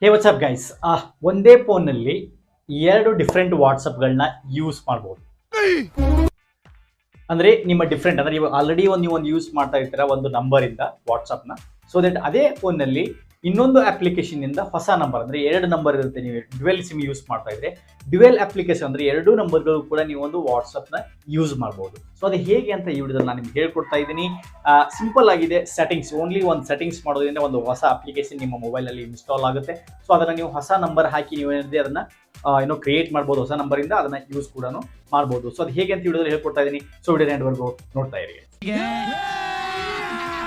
ಹೇ WhatsApp guys, ಒಂದೇ ಫೋನ್ನಲ್ಲಿ ಎರಡು ಡಿಫ್ರೆಂಟ್ ವಾಟ್ಸಪ್ಗಳನ್ನ ಯೂಸ್ ಮಾಡ್ಬೋದು. ಅಂದ್ರೆ ನಿಮ್ಮ ಡಿಫ್ರೆಂಟ್ ಅಂದ್ರೆ ನೀವು ಆಲ್ರೆಡಿ ನೀವು ಯೂಸ್ ಮಾಡ್ತಾ ಇರ್ತೀರ ಒಂದು ನಂಬರಿಂದ ವಾಟ್ಸಪ್ನ. ಸೊ ದಟ್ ಅದೇ ಫೋನ್ನಲ್ಲಿ ಇನ್ನೊಂದು ಅಪ್ಲಿಕೇಶನ್ ಇಂದ ಹೊಸ ನಂಬರ್ ಅಂದ್ರೆ ಎರಡು ನಂಬರ್ ಇರುತ್ತೆ. ನೀವು ಡ್ಯುವೆಲ್ ಸಿಮ್ ಯೂಸ್ ಮಾಡ್ತಾ ಇದ್ರೆ ಡ್ಯುವೆಲ್ ಅಪ್ಲಿಕೇಶನ್ ಅಂದ್ರೆ ಎರಡು ನಂಬರ್ಗಳು ಕೂಡ ನೀವು ಒಂದು ವಾಟ್ಸಪ್ನ ಯೂಸ್ ಮಾಡ್ಬೋದು. ಸೊ ಅದು ಹೇಗೆ ಅಂತ ಈ ವಿಡಿಯೋದಲ್ಲಿ ನಾನು ನಿಮ್ಗೆ ಹೇಳ್ಕೊಡ್ತಾ ಇದ್ದೀನಿ. ಸಿಂಪಲ್ ಆಗಿದೆ. ಸೆಟ್ಟಿಂಗ್ಸ್, ಓನ್ಲಿ ಒಂದು ಸೆಟ್ಟಿಂಗ್ಸ್ ಮಾಡೋದ್ರಿಂದ ಒಂದು ಹೊಸ ಅಪ್ಲಿಕೇಶನ್ ನಿಮ್ಮ ಮೊಬೈಲಲ್ಲಿ ಇನ್ಸ್ಟಾಲ್ ಆಗುತ್ತೆ. ಸೊ ಅದನ್ನು ನೀವು ಹೊಸ ನಂಬರ್ ಹಾಕಿ ನೀವು ಏನಿದೆ ಅದನ್ನ ಕ್ರಿಯೇಟ್ ಮಾಡ್ಬೋದು. ಹೊಸ ನಂಬರಿಂದ ಅದನ್ನ ಯೂಸ್ ಕೂಡ ಮಾಡ್ಬೋದು. ಸೊ ಅದು ಹೇಗೆ ಅಂತ ವಿಡಿಯೋದಲ್ಲಿ ಹೇಳ್ಕೊಡ್ತಾ ಇದ್ದೀನಿ. ಸೊ ವಿಡಿಯೋ ಎಂಡ್ವರೆಗೂ ನೋಡ್ತಾ ಇರಿ.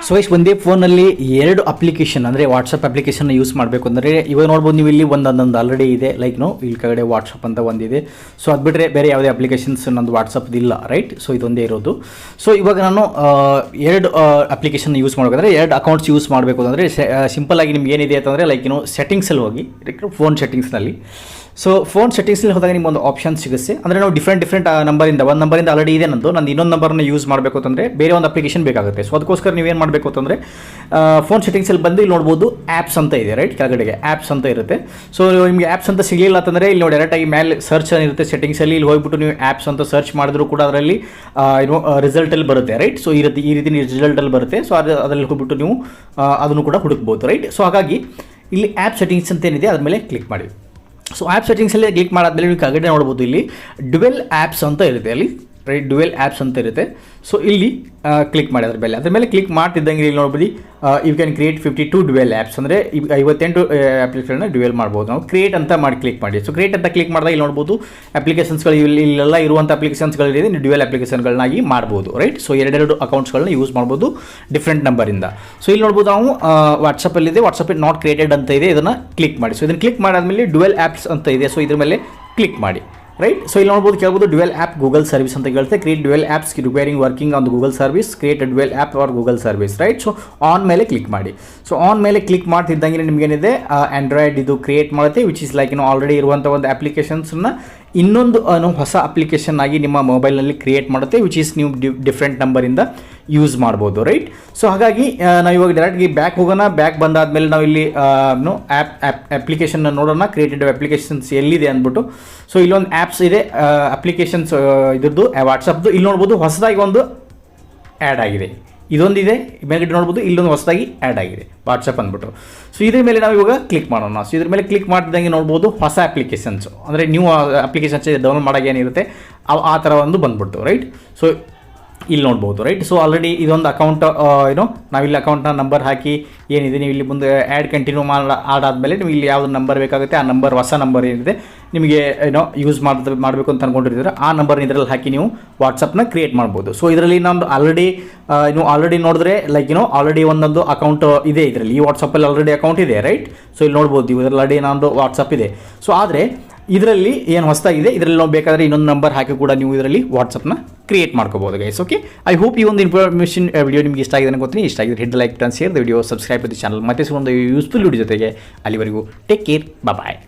ಸೊ ಇಷ್ಟು ಒಂದೇ ಫೋನಲ್ಲಿ ಎರಡು ಅಪ್ಲಿಕೇಶನ್ ಅಂದರೆ ವಾಟ್ಸಪ್ ಅಪ್ಲಿಕೇಶನ್ ಯೂಸ್ ಮಾಡಬೇಕು ಅಂದರೆ ಇವಾಗ ನೋಡ್ಬೋದು ನೀವು ಇಲ್ಲಿ ಒಂದೊಂದು ಆಲ್ರೆಡಿ ಇದೆ. ಲೈಕ್ ಇಲ್ಲಿ ಕೆಳಗಡೆ ವಾಟ್ಸಪ್ ಅಂತ ಒಂದಿದೆ. ಸೊ ಅದು ಬಿಟ್ಟರೆ ಬೇರೆ ಯಾವುದೇ ಅಪ್ಲಿಕೇಶನ್ಸ್ ನಂದು ವಾಟ್ಸಪ್ದು ಇಲ್ಲ, ರೈಟ್. ಸೊ ಇದೊಂದೇ ಇರೋದು. ಸೊ ಇವಾಗ ನಾನು ಎರಡು ಅಪ್ಲಿಕೇಶನ್ ಯೂಸ್ ಮಾಡಬೇಕಂದ್ರೆ ಎರಡು ಅಕೌಂಟ್ಸ್ ಯೂಸ್ ಮಾಡಬೇಕು ಅಂದರೆ ಸಿಂಪಲ್ ಆಗಿ ನಿಮ್ಗೆ ಏನಿದೆ ಅಂತಂದರೆ ಲೈಕ್ ಸೆಟ್ಟಿಂಗ್ಸಲ್ಲಿ ಹೋಗಿ ಫೋನ್ ಸೆಟ್ಟಿಂಗ್ಸ್ನಲ್ಲಿ. ಸೊ ಫೋನ್ ಸೆಟ್ಟಿಂಗ್ಸಲ್ಲಿ ಹೋದಾಗ ನಿಮ್ಗೆ ಒಂದು ಆಪ್ಷನ್ ಸಿಗುತ್ತೆ. ಅಂದರೆ ನಾವು ಡಿಫ್ರೆಂಟ್ ನಂಬರಿಂದ ಒಂದು ನಂಬರಿಂದ ಆಲ್ರೆಡಿ ಇದೆ ನಂದು ಇನ್ನೊಂದು ನಂಬರ್ನ ಯೂಸ್ ಮಾಡಬೇಕು ಅಂತಂದರೆ ಬೇರೆ ಒಂದು ಅಪ್ಲಿಕೇಶನ್ ಬೇಕಾಗುತ್ತೆ. ಸೊ ಅದಕ್ಕೋಸ್ಕರ ನೀವೇನು ಮಾಡಬೇಕು ಅಂತಂದರೆ ಫೋನ್ ಸೆಟ್ಟಿಂಗ್ಸಲ್ಲಿ ಬಂದು ಇಲ್ಲಿ ನೋಡ್ಬೋದು ಆ್ಯಪ್ಸ್ ಅಂತ ಇದೆ, ರೈಟ್. ಕೆಳಗಡೆಗೆ ಆ್ಯಪ್ಸ್ ಅಂತ ಇರುತ್ತೆ. ಸೊ ನಿಮಗೆ ಆ್ಯಪ್ಸ್ ಅಂತ ಸಿಗಲಿಲ್ಲ ಅಂತಂದರೆ ಇಲ್ಲಿ ನೋಡಿ ಡೈರೆಕ್ಟಾಗಿ ಮೇಲೆ ಸರ್ಚ್ ಇರುತ್ತೆ ಸೆಟ್ಟಿಂಗ್ಸಲ್ಲಿ. ಇಲ್ಲಿ ಹೋಗ್ಬಿಟ್ಟು ನೀವು ಆ್ಯಪ್ಸ್ ಅಂತ ಸರ್ಚ್ ಮಾಡಿದ್ರು ಕೂಡ ಅದರಲ್ಲಿ ರಿಸಲ್ಟಲ್ಲಿ ಬರುತ್ತೆ, ರೈಟ್. ಸೊ ಈ ರೀತಿ ರಿಸಲ್ಟಲ್ಲಿ ಬರುತ್ತೆ. ಸೊ ಅದರಲ್ಲಿ ಹೋಗ್ಬಿಟ್ಟು ನೀವು ಅದನ್ನು ಕೂಡ ಹುಡುಕ್ಬೋದು, ರೈಟ್. ಸೊ ಹಾಗಾಗಿ ಇಲ್ಲಿ ಆ್ಯಪ್ ಸೆಟ್ಟಿಂಗ್ಸ್ ಅಂತ ಏನಿದೆ ಅದ್ರ ಮೇಲೆ ಕ್ಲಿಕ್ ಮಾಡಿ. ಸೊ ಆ್ಯಪ್ ಸೆಟ್ಟಿಂಗ್ಸಲ್ಲಿ ಕ್ಲಿಕ್ ಮಾಡಾದ್ಮೇಲೆ ನೀವು ಕೆಳಗಡೆ ನೋಡ್ಬೋದು ಇಲ್ಲಿ ಡ್ಯುವೆಲ್ ಆ್ಯಪ್ಸ್ ಅಂತ ಇರುತ್ತೆ ಅಲ್ಲಿ, ರೈಟ್. ಡ್ಯುವೆಲ್ ಆ್ಯಪ್ಸ್ ಅಂತ ಇರುತ್ತೆ. ಸೊ ಇಲ್ಲಿ ಕ್ಲಿಕ್ ಮಾಡಿ ಅದ್ರ ಮೇಲೆ ಕ್ಲಿಕ್ ಮಾಡ್ತಿದ್ದಂಗೆ ಇಲ್ಲಿ ನೋಡ್ಬೋದು you can create 52 dual apps ಅಂದರೆ 58 ಅಪ್ಲಿಕೇಶನ್ನ ಡ್ಯುವೆಲ್ ಮಾಡ್ಬೋದು ನಾವು. ಕ್ರಿಯೇಟ್ ಅಂತ ಮಾಡಿ ಕ್ಲಿಕ್ ಮಾಡಿ. ಸೊ ಕ್ರಿಯೇಟ್ ಅಂತ ಕ್ಲಿಕ್ ಮಾಡಿದಾಗ ಇಲ್ಲಿ ನೋಡ್ಬೋದು ಅಪ್ಲಿಕೇಶನ್ಸ್ಗಳು ಇಲ್ಲೆಲ್ಲ ಇರುವಂಥ ಅಪ್ಲಿಕೇಶನ್ಸ್ಗಳಿದೆ. ನೀವು ಡ್ಯುವೆಲ್ ಅಪ್ಲಿಕೇಶನ್ಗಳನ್ನಾಗಿ ಮಾಡ್ಬೋದು, ರೈಟ್. ಸೊ ಎರಡೆರಡು ಅಕೌಂಟ್ಸ್ಗಳನ್ನ ಯೂಸ್ ಮಾಡ್ಬೋದು ಡಿಫ್ರೆಂಟ್ ನಂಬರಿಂದ. ಸೊ ಇಲ್ಲಿ ನೋಡ್ಬೋದು ನಾವು ವಾಟ್ಸಪ್ಪಲ್ಲಿದೆ, ವಾಟ್ಸಪ್ ನಾಟ್ ಕ್ರಿಯೇಟೆಡ್ ಅಂತ ಇದೆ. ಇದನ್ನು ಕ್ಲಿಕ್ ಮಾಡಿ. ಸೊ ಇದನ್ನು ಕ್ಲಿಕ್ ಮಾಡಾದ್ಮೇಲೆ ಡ್ಯುವೆಲ್ ಆ್ಯಪ್ಸ್ ಅಂತ ಇದೆ. ಸೊ ಇದ್ರ ಮೇಲೆ ಕ್ಲಿಕ್ ಮಾಡಿ, ರೈಟ್. ಸೊ ಇಲ್ಲಿ ನೋಡ್ಬೋದು ಕೇಳ್ಬೋದು ಡ್ಯುವೆಲ್ ಆ್ಯಪ್ ಗೂಗಲ್ ಸರ್ವಿಸ್ ಅಂತ ಕೇಳುತ್ತೆ. Create dual apps requiring working on Google service, create dual app R Google service, right. So on ಮೇಲೆ ಕ್ಲಿಕ್ ಮಾಡಿ. ಸೊ ಆನ್ ಮೇಲೆ ಕ್ಲಿಕ್ ಮಾಡ್ತಿದ್ದಂಗೆ ನಿಮಗೇನಿದೆ ಆಂಡ್ರಾಯ್ಡ್ ಇದು ಕ್ರಿಯೇಟ್ ಮಾಡುತ್ತೆ, ವಿಚ್ ಇಸ್ ಲೈಕ್ ಆಲ್ರೆಡಿ ಇರುವಂಥ ಒಂದು ಅಪ್ಲಿಕೇಶನ್ಸನ್ನ ಇನ್ನೊಂದು ಹೊಸ ಅಪ್ಲಿಕೇಶನ್ ಆಗಿ ನಿಮ್ಮ ಮೊಬೈಲ್ನಲ್ಲಿ ಕ್ರಿಯೇಟ್ ಮಾಡುತ್ತೆ, ವಿಚ್ ಈಸ್ ನೀವು ಡಿಫ್ರೆಂಟ್ ನಂಬರಿಂದ ಯೂಸ್ ಮಾಡ್ಬೋದು, ರೈಟ್. ಸೊ ಹಾಗಾಗಿ ನಾವು ಇವಾಗ ಡೈರೆಕ್ಟ್ಗೆ ಬ್ಯಾಕ್ ಹೋಗೋಣ. ಬ್ಯಾಕ್ ಬಂದಾದ್ಮೇಲೆ ನಾವು ಇಲ್ಲಿ ಅಪ್ಲಿಕೇಶನ್ ನೋಡೋಣ, ಕ್ರಿಯೇಟೆಡ್ ಅಪ್ಲಿಕೇಶನ್ಸ್ ಎಲ್ಲಿದೆ ಅಂದ್ಬಿಟ್ಟು. ಸೊ ಇಲ್ಲೊಂದು ಆ್ಯಪ್ಸ್ ಇದೆ, ಅಪ್ಲಿಕೇಶನ್ಸ್ ಇದ್ರದ್ದು ವಾಟ್ಸಪ್ದು. ಇಲ್ಲಿ ನೋಡ್ಬೋದು ಹೊಸದಾಗಿ ಒಂದು ಆ್ಯಡ್ ಆಗಿದೆ. ಇದೊಂದಿದೆ ಮೇಲ್ಗಡೆ ನೋಡ್ಬೋದು, ಇಲ್ಲೊಂದು ಹೊಸದಾಗಿ ಆ್ಯಡ್ ಆಗಿದೆ ವಾಟ್ಸಪ್ ಅಂದ್ಬಿಟ್ಟು. ಸೊ ಇದ್ರ ಮೇಲೆ ನಾವು ಇವಾಗ ಕ್ಲಿಕ್ ಮಾಡೋಣ. ಸೊ ಇದ್ರ ಮೇಲೆ ಕ್ಲಿಕ್ ಮಾಡಿದಂಗೆ ನೋಡ್ಬೋದು ಹೊಸ ಅಪ್ಲಿಕೇಶನ್ಸ್ ಅಂದರೆ ನ್ಯೂ ಅಪ್ಲಿಕೇಶನ್ಸ್ ಡೌನ್ಲೋಡ್ ಮಾಡೋಕೆ ಏನಿರುತ್ತೆ ಆ ಥರ ಒಂದು ಬಂದ್ಬಿಡ್ತು, ರೈಟ್. ಸೊ ಇಲ್ಲಿ ನೋಡ್ಬೋದು, ರೈಟ್. ಸೊ ಆಲ್ರೆಡಿ ಇದೊಂದು ಅಕೌಂಟ್ ನಾವಿಲ್ಲಿ ಅಕೌಂಟ್ನ ನಂಬರ್ ಹಾಕಿ ಏನಿದೆ ನೀವು ಇಲ್ಲಿ ಮುಂದೆ ಆ್ಯಡ್ ಕಂಟಿನ್ಯೂ ಆಡಾದ್ಮೇಲೆ ನೀವು ಇಲ್ಲಿ ಯಾವ್ದು ನಂಬರ್ ಬೇಕಾಗುತ್ತೆ ಆ ನಂಬರ್, ಹೊಸ ನಂಬರ್ ಏನಿದೆ ನಿಮಗೆ ಯೂಸ್ ಮಾಡಬೇಕು ಅಂತ ಅಂದ್ಕೊಂಡಿದ್ದೀರ ಆ ನಂಬರ್ನ ಇದರಲ್ಲಿ ಹಾಕಿ ನೀವು ವಾಟ್ಸಪ್ನ ಕ್ರಿಯೇಟ್ ಮಾಡ್ಬೋದು. ಸೊ ಇದರಲ್ಲಿ ನಮ್ಮದು ಆಲ್ರೆಡಿ ನೋಡಿದ್ರೆ ಲೈಕ್ ಆಲ್ರೆಡಿ ಒಂದೊಂದು ಅಕೌಂಟ್ ಇದೆ ಇದರಲ್ಲಿ. ಈ ವಾಟ್ಸಪ್ಪಲ್ಲಿ ಆಲ್ರೆಡಿ ಅಕೌಂಟ್ ಇದೆ, ರೈಟ್. ಸೊ ಇಲ್ಲಿ ನೋಡ್ಬೋದು ಇದರಲ್ಲಿ ಆಲ್ರೆಡಿ ನಮ್ಮದು ವಾಟ್ಸಪ್ ಇದೆ. ಸೊ ಆದರೆ ಇದರಲ್ಲಿ ಏನು ಹೊಸದಾಗಿದೆ ಇದರಲ್ಲಿ ನಾವು ಬೇಕಾದರೆ ಇನ್ನೊಂದು ನಂಬರ್ ಹಾಕಿ ಕೂಡ ನೀವು ಇದರಲ್ಲಿ ವಾಟ್ಸಪ್ನ ಕ್ರಿಯೇಟ್ ಮಾಡ್ಕೋಬೋದು ಗೈಸ್. ಓಕೆ, ಐ ಹೋಪ್ ಈ ಒಂದು ಇನ್ಫಾರ್ಮೇಷನ್ ವಿಡಿಯೋ ನಿಮಗೆ ಇಷ್ಟ ಆಗಿದೆ ಅನ್ಕೋತೀನಿ. ಇಷ್ಟ ಆಗಿದೆ hit like button, share the video, subscribe the channel. ಮತ್ತೆ ಒಂದು ಯೂಸ್ಫುಲ್ ವಿಡಿಯೋ ಜೊತೆಗೆ ಅಲ್ಲಿವರೆಗೂ ಟೇಕ್ ಕೇರ್, ಬಾಯ್.